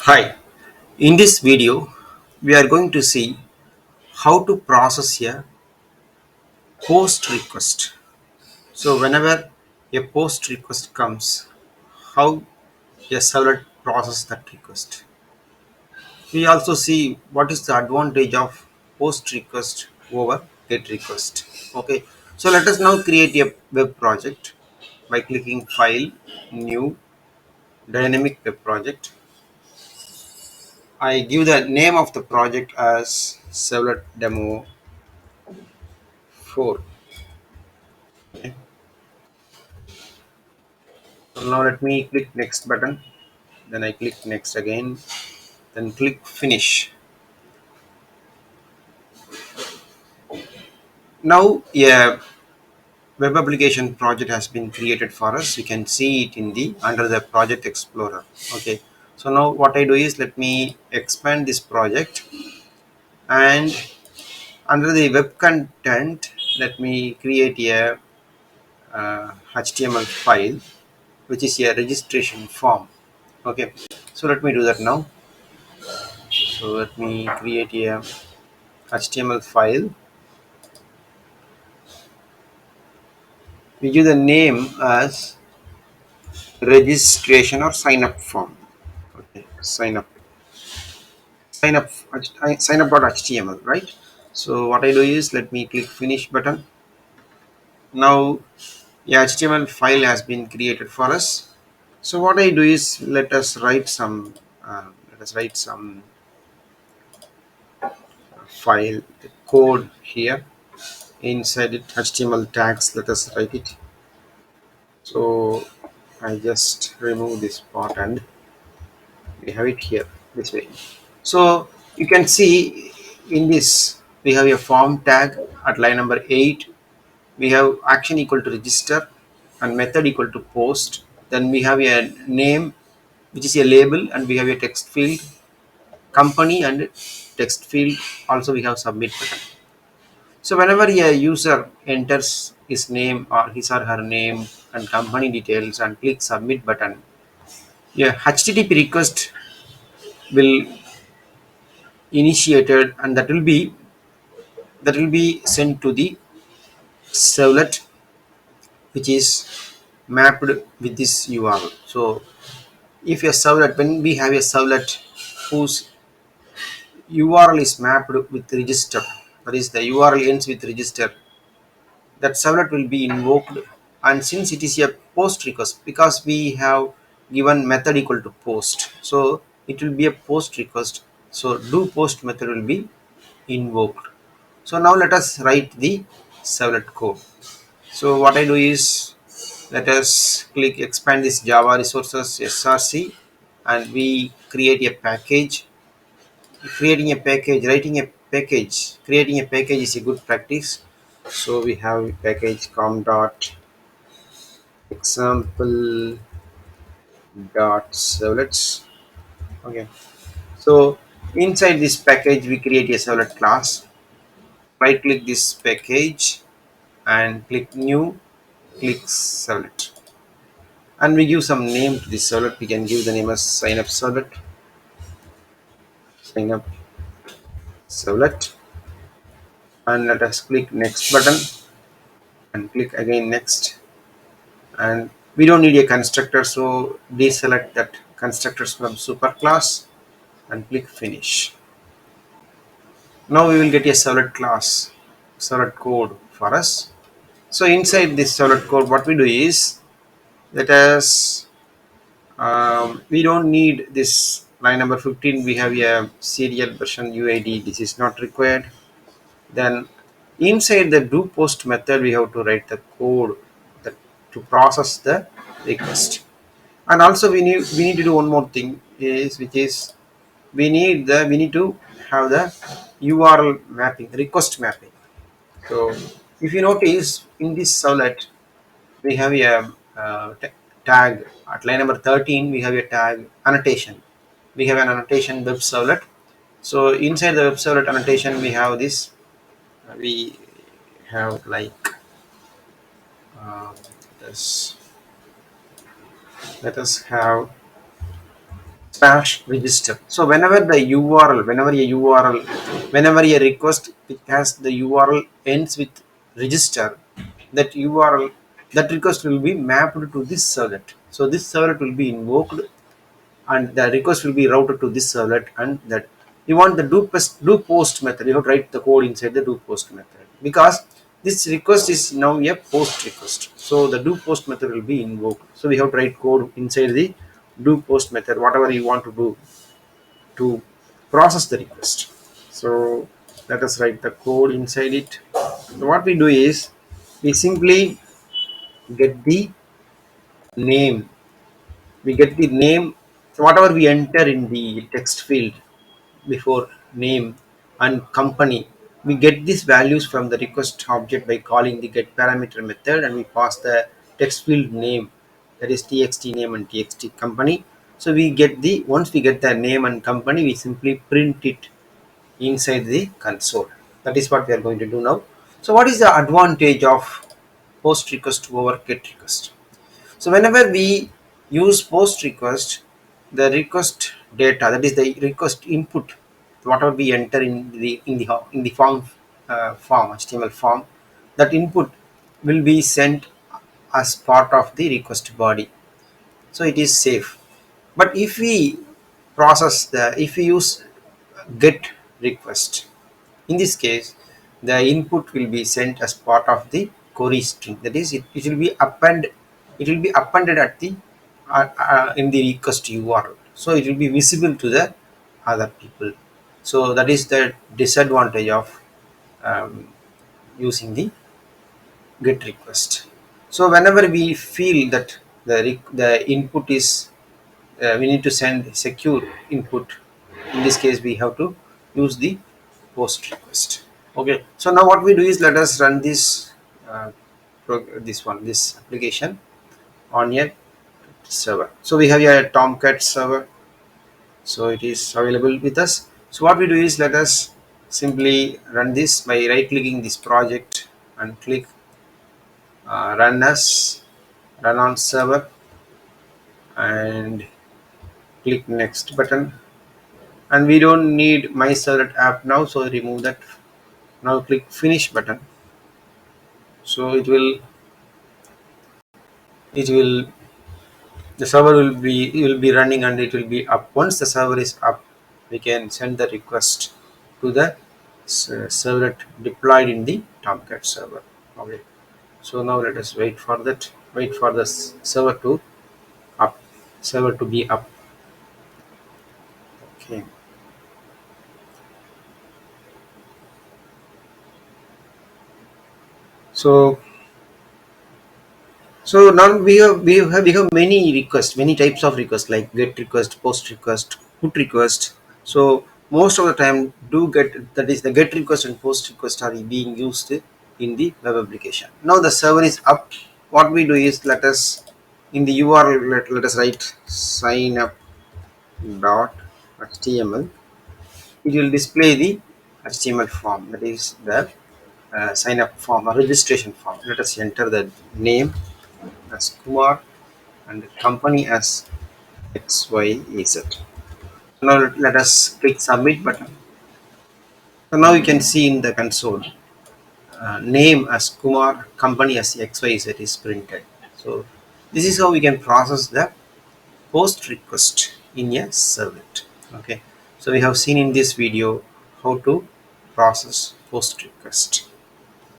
Hi, in this video, we are going to see how to process a post request. So, whenever a post request comes, how a servlet process that request. We also see what is the advantage of post request over get request. Okay, so let us now create a web project by clicking File, New, Dynamic Web Project. I give the name of the project as Servlet Demo 4. Okay. So now let me click next button. Then I click next again. Then click finish. Now a web application project has been created for us. You can see it in the under the project explorer. Okay. So now what I do is let me expand this project and under the web content let me create a HTML file which is a registration form. Okay. So let me do that now. So let me create a HTML file. We give the name as registration or sign up form. Okay, sign up.html, right? So what I do is let me click finish button. Now the HTML file has been created for us. So what I do is let us write some file code here inside it HTML tags. Let us write it. So I just remove this part and we have it here this way. So you can see in this we have a form tag at line number 8. We have action equal to register and method equal to post. Then we have a name which is a label and we have a text field, company and text field. Also we have submit button. So whenever a user enters his name or his or her name and company details and click submit button, a HTTP request will initiated and that will be sent to the servlet which is mapped with this URL. So if a servlet when we have a servlet whose URL is mapped with register, that is the URL ends with register, that servlet will be invoked. And since it is a post request because we have given method equal to post, so it will be a post request. So do post method will be invoked. So now let us write the servlet code. So what I do is let us click expand this Java resources src and we create a package. Creating a package, writing a package, creating a package is a good practice. So we have package com dot example dot servlets. Okay. So inside this package we create a servlet class. Right click this package and click new, click servlet, and we give some name to this servlet. We can give the name as sign up servlet, sign up servlet, and let us click next button and click again next. And we don't need a constructor, so deselect that constructors from superclass and click finish. Now we will get a servlet class, servlet code for us. So inside this servlet code, what we do is let us we don't need this line number 15. We have a serial version UID. This is not required. Then inside the do post method, we have to write the code that to process the request. And also we need to do one more thing is which is we need to have the URL mapping, request mapping. So if you notice in this servlet we have a tag at line number 13. We have a tag annotation. We have an annotation web servlet. So inside the web servlet annotation we have this. We have like this. Let us have slash register. So whenever the URL, whenever a request which has the URL ends with register, that URL, that request will be mapped to this servlet. So this servlet will be invoked and the request will be routed to this servlet, and that you want the do post method, you have to write the code inside the do post method, because this request is now a post request, so the do post method will be invoked. So we have to write code inside the do post method, whatever you want to do to process the request. So let us write the code inside it. So what we do is we simply get the name, whatever we enter in the text field before name and company, we get these values from the request object by calling the get parameter method, and we pass the text field name, that is txt name and txt company. So we get the, once we get the name and company, we simply print it inside the console. That is what we are going to do now. So what is the advantage of post request over get request? So whenever we use post request, the request data, that is the request input, whatever we enter in the form HTML form, that input will be sent as part of the request body. So it is safe. But if we use get request, in this case, the input will be sent as part of the query string. That is, it will be appended at the in the request URL. So it will be visible to the other people. So that is the disadvantage of um, using the get request. So whenever we feel that the input is we need to send secure input, in this case we have to use the post request. Okay, so now what we do is, let us run this this application on a server. So we have a Tomcat server, so it is available with us. So what we do is, let us simply run this by right clicking this project and click run on server, and click next button. And we don't need my servlet app now, so remove that. Now click finish button. So it will the server will be running and it will be up. Once the server is up, we can send the request to the servlet deployed in the Tomcat server. Okay, so now let us wait for the server to up server to be up. Okay, so now we have many requests, many types of requests, like get request, post request, put request. So most of the time, do get, that is the get request and post request are being used in the web application. Now the server is up. What we do is, let us in the URL, let us write sign up dot html. It will display the HTML form, that is the sign up form or registration form. Let us enter the name as Kumar and the company as XYZ. Now let us click submit button. So now you can see in the console, name as Kumar, company as XYZ is printed. So this is how we can process the post request in a servlet. Okay, so we have seen in this video how to process post request.